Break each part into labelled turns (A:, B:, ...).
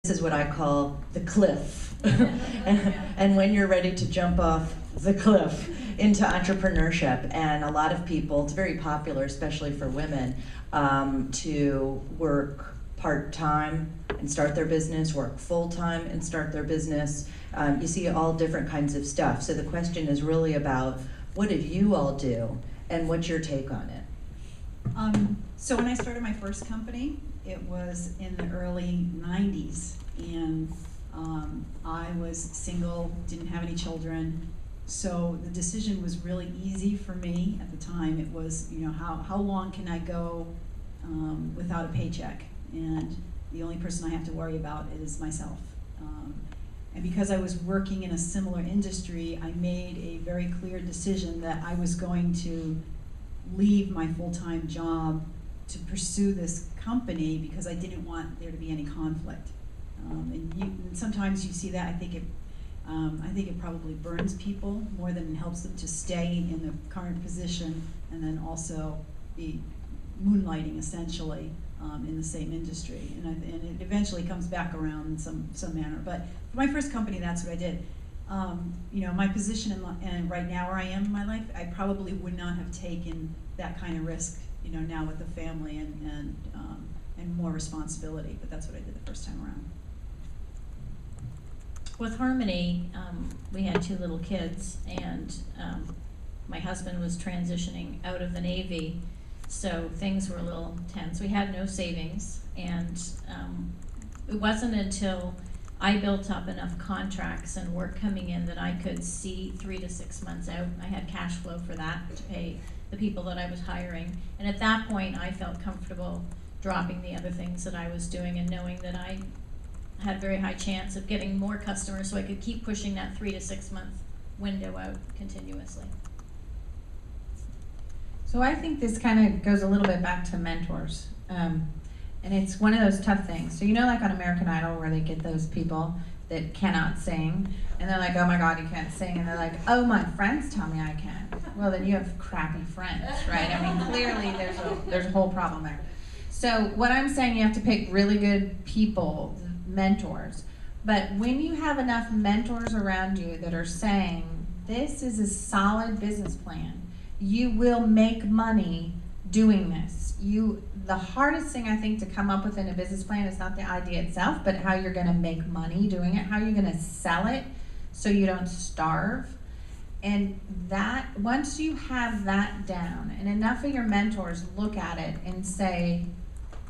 A: This is what I call the cliff. And when you're ready to jump off the cliff into entrepreneurship, and a lot of people, it's very popular, especially for women, to work part-time and start their business, work full-time and start their business. You see all different kinds of stuff. So the question is really about, what did you all do, and what's your take on it?
B: So when I started my first company, it was in the early 90s, and I was single, didn't have any children, so the decision was really easy for me at the time. It was, you know, how long can I go without a paycheck? And the only person I have to worry about is myself. And because I was working in a similar industry, I made a very clear decision that I was going to leave my full-time job to pursue this company because I didn't want there to be any conflict. And sometimes you see that. I think it probably burns people more than it helps them to stay in the current position, and then also be moonlighting essentially in the same industry. And it eventually comes back around in some manner. But for my first company, that's what I did. You know, my position and right now where I am in my life, I probably would not have taken that kind of risk, you know, now with the family and more responsibility, but that's what I did the first time around.
C: With Harmony, we had 2 little kids, and my husband was transitioning out of the Navy, so things were a little tense. We had no savings, and it wasn't until I built up enough contracts and work coming in that I could see 3 to 6 months out. I had cash flow for that to pay the people that I was hiring, and at that point I felt comfortable dropping the other things that I was doing and knowing that I had a very high chance of getting more customers, so I could keep pushing that 3 to 6 month window out continuously.
D: So I think this kind of goes a little bit back to mentors. And it's one of those tough things. So you know, like on American Idol, where they get those people that cannot sing, and they're like, oh my God, you can't sing. And they're like, oh, my friends tell me I can. Well, then you have crappy friends, right? I mean, clearly there's a whole problem there. So what I'm saying, you have to pick really good people, mentors. But when you have enough mentors around you that are saying, this is a solid business plan, you will make money doing this. The hardest thing I think to come up with in a business plan is not the idea itself, but how you're gonna make money doing it, how you're gonna sell it so you don't starve. And that, once you have that down, and enough of your mentors look at it and say,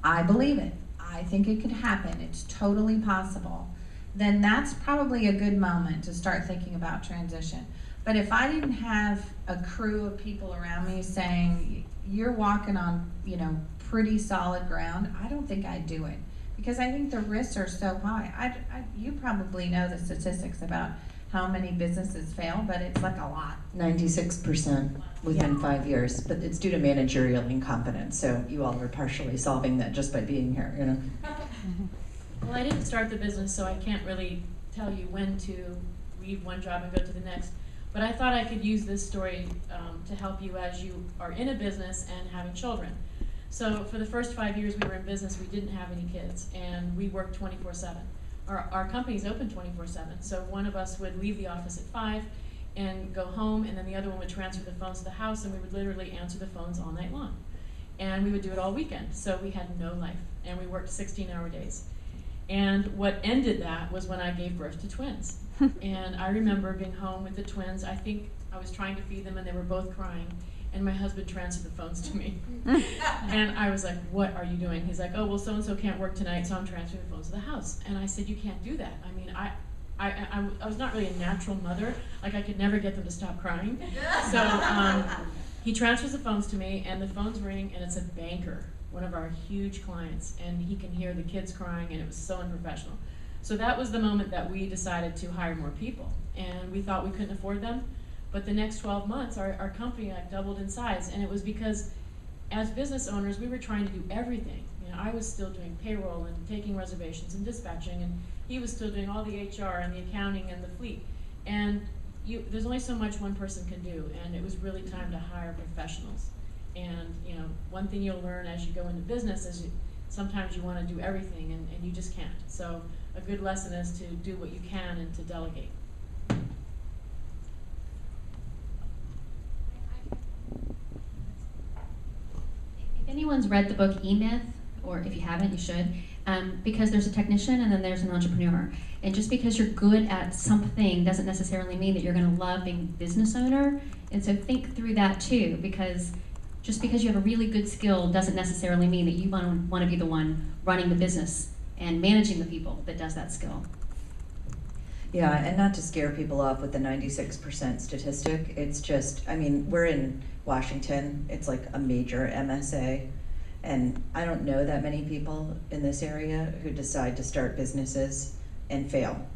D: I believe it, I think it could happen, it's totally possible, then that's probably a good moment to start thinking about transition. But if I didn't have a crew of people around me saying, you're walking on, you know, pretty solid ground, I don't think I'd do it. Because I think the risks are so high. You probably know the statistics about how many businesses fail, but it's like a lot.
A: 96% within 5 years, but it's due to managerial incompetence. So you all are partially solving that just by being here, you know.
E: Well, I didn't start the business, so I can't really tell you when to leave one job and go to the next. But I thought I could use this story to help you as you are in a business and having children. So for the first 5 years we were in business, we didn't have any kids, and we worked 24/7. Our company's open 24/7, so one of us would leave the office at 5 and go home, and then the other one would transfer the phones to the house, and we would literally answer the phones all night long. And we would do it all weekend, so we had no life, and we worked 16-hour days. And what ended that was when I gave birth to twins. And I remember being home with the twins. I think I was trying to feed them and they were both crying, and my husband transferred the phones to me. And I was like, what are you doing? He's like, oh, well, so-and-so can't work tonight, so I'm transferring the phones to the house. And I said, you can't do that. I mean, I was not really a natural mother. Like, I could never get them to stop crying. So he transfers the phones to me, and the phones ring, and it's a banker, one of our huge clients, and he can hear the kids crying, and it was so unprofessional. So that was the moment that we decided to hire more people, and we thought we couldn't afford them, but the next 12 months our company doubled in size, and it was because as business owners we were trying to do everything. You know, I was still doing payroll and taking reservations and dispatching, and he was still doing all the HR and the accounting and the fleet, and there's only so much one person can do, and it was really time to hire professionals. And you know, one thing you'll learn as you go into business is sometimes you want to do everything, and you just can't. So a good lesson is to do what you can and to delegate.
F: If anyone's read the book E-Myth, or if you haven't, you should, because there's a technician and then there's an entrepreneur. And just because you're good at something doesn't necessarily mean that you're going to love being a business owner. And so think through that too, because just because you have a really good skill doesn't necessarily mean that you want to be the one running the business and managing the people that does that skill.
A: Yeah, and not to scare people off with the 96% statistic, it's just, I mean, we're in Washington, it's like a major MSA, and I don't know that many people in this area who decide to start businesses and fail,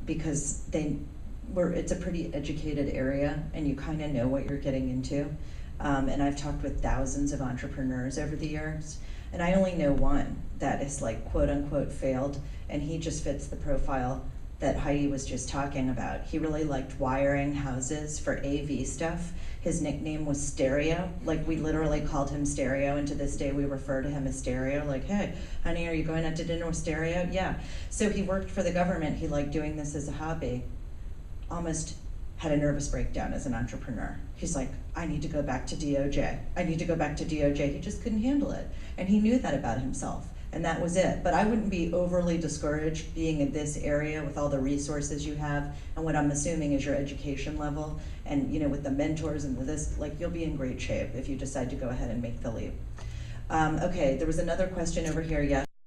A: because it's a pretty educated area, and you kind of know what you're getting into. And I've talked with thousands of entrepreneurs over the years, and I only know one that is like quote unquote failed, and he just fits the profile that Heidi was just talking about. He really liked wiring houses for AV stuff. His nickname was Stereo. Like, we literally called him Stereo, and to this day we refer to him as Stereo. Like, hey, honey, are you going out to dinner with Stereo? Yeah. So he worked for the government. He liked doing this as a hobby. Almost had a nervous breakdown as an entrepreneur. He's like, I need to go back to DOJ. I need to go back to DOJ. He just couldn't handle it. And he knew that about himself. And that was it. But I wouldn't be overly discouraged being in this area with all the resources you have and what I'm assuming is your education level. And, you know, with the mentors and this, like, you'll be in great shape if you decide to go ahead and make the leap. Okay, there was another question over here. Yes.